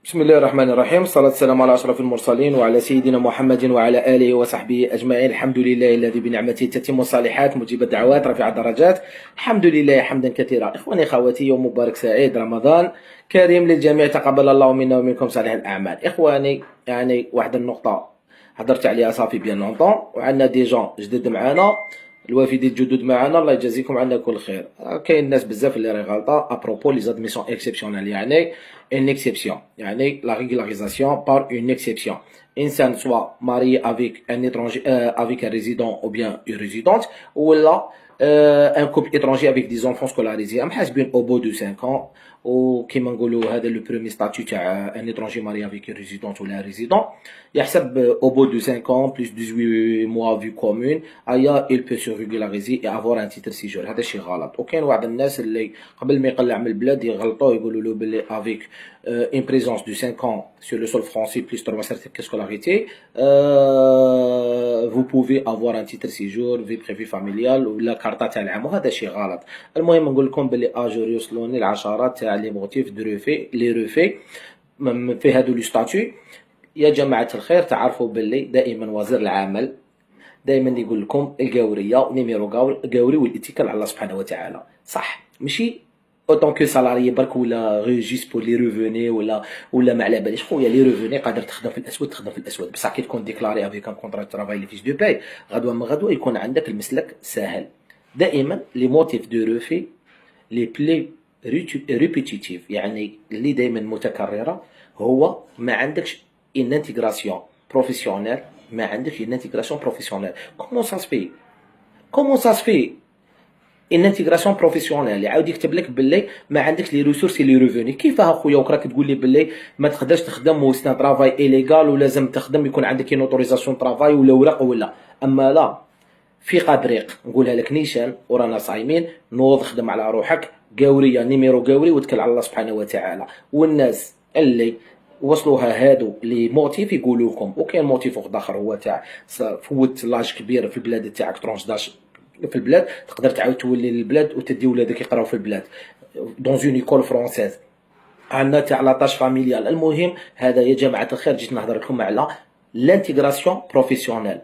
بسم الله الرحمن الرحيم، الصلاة والسلام على أشرف المرسلين وعلى سيدنا محمد وعلى آله وصحبه أجمعين. الحمد لله الذي بنعمته تتم الصالحات، مجيب الدعوات، رفيع الدرجات. الحمد لله حمدا كثيرا. إخواني أخواتي، يوم مبارك سعيد، رمضان كريم للجميع، تقبل الله منا ومنكم صالح الأعمال. إخواني، واحد النقطة هضرت عليها صافي بيان لونطون، وعندنا دي جون جدد معانا، الوافدين الجدد معنا، الله يجازيكم عنا كل خير. كاين ناس بزاف اللي راهي غالطه ابروبو لي زادميسيون اكسيبسيونيل، يعني ان اكسيبسيون، يعني لا ريغولاريزاسيون بار اون اكسيبسيون. انسان سوا ماري افيك ان étranger افيك ان ريزيدون او بيان اون ريزيدونت، ولا ان كوبل étranger افيك دي زونفون سكولاريزي، محاسبين او بو دو 5 ans. وكيما نقولوا هذا لو برومي ستاتيو تاع ان étranger ماري افيك ريزيدونت ولا ريزيدون، يحسب au bout de 5 ans plus 18 mois vie commune. هيا il peut se régulariser et avoir un titre séjour. هذا شي غلط. وكاين بعض الناس اللي قبل ما يقلع من البلاد يغلطوا، يقولوا له باللي avec une présence de 5 ans sur le sol français plus 3 certificats de scolarité vous pouvez avoir un titre séjour vie privée familiale ولا كارطه تاع العام، وهذا شي غلط. المهم نقول لكم باللي اجور يوصلوني العشرات تاع لي موتيف دو روفي لي روفي في هذو لو ستاتيو. يا جماعة الخير، تعرفوا باللي دائما وزير العمل دائما يقول لكم القورية نيميرو قوري والاتكال على الله سبحانه وتعالى، صح؟ ماشي اوتون كو سالاريي برك ولا ريجيس بور لي روفوني ولا ما على باليش. خويا لي روفوني قادر تخدم في الاسود، تخدم في الاسود، بصح كي تكون ديكلاري افيك ان كونترا ترافاي لي فيش دو باي، غدوه من غدوه يكون عندك المسلك ساهل. دائما لي موتيف دو روفي لي بلي ريبيتيتيف، يعني اللي دائما متكرره، هو ما عندكش une intégration professionnelle. ما عندكش une intégration professionnelle. comment ça se fait comment ça se fait une intégration professionnelle يعاود يكتب لك باللي ما عندكش لي ريسورس لي ريفوني؟ كيفاه اخويا وكراك تقول لي باللي ما تقدرش تخدم وسنا طرافاي ايليغال ولازم تخدم يكون عندك ان اوتوريزاسيون طرافاي ولا ورق ولا؟ اما لا، في قابريق نقولها لك نيشان ورانا صايمين، نوض خدم على روحك، قوريه نيميرو قوري وتكل على الله سبحانه وتعالى. والناس اللي وصلوها هادو لي موتيف يقولوا لكم، وكاين موتيف واحد اخر هو تاع فوت لاج كبير في البلاد تاعك، ترونش داش في البلاد، تقدر تعاود تولي للبلاد وتدي ولادك يقراو في البلاد دون اون ايكول فرونسيز. عندنا تاع لاطاج فاميليال. المهم هذا يا جماعه الخير جيت نهضر لكم على لانتيغراسيون بروفيسيونيل.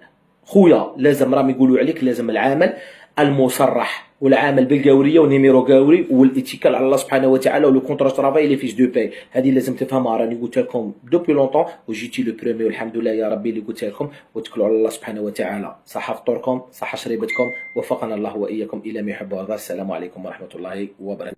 خويا لازم راهم يقولوا عليك لازم العامل المصرح والعامل بالقوريه ونيميرو قوري والاتيكال على الله سبحانه وتعالى ولو كونترا ترافاي لي فيش دو باي. هذه لازم تفهمها، راني قلت لكم دوبي لونطون وجيتي لو برومي، والحمد لله يا ربي اللي قلت لكم. وتكلوا على الله سبحانه وتعالى. صح فطوركم، صح شريبتكم، وفقنا الله واياكم الى ما يحب ويرضى. السلام عليكم ورحمه الله وبركاته.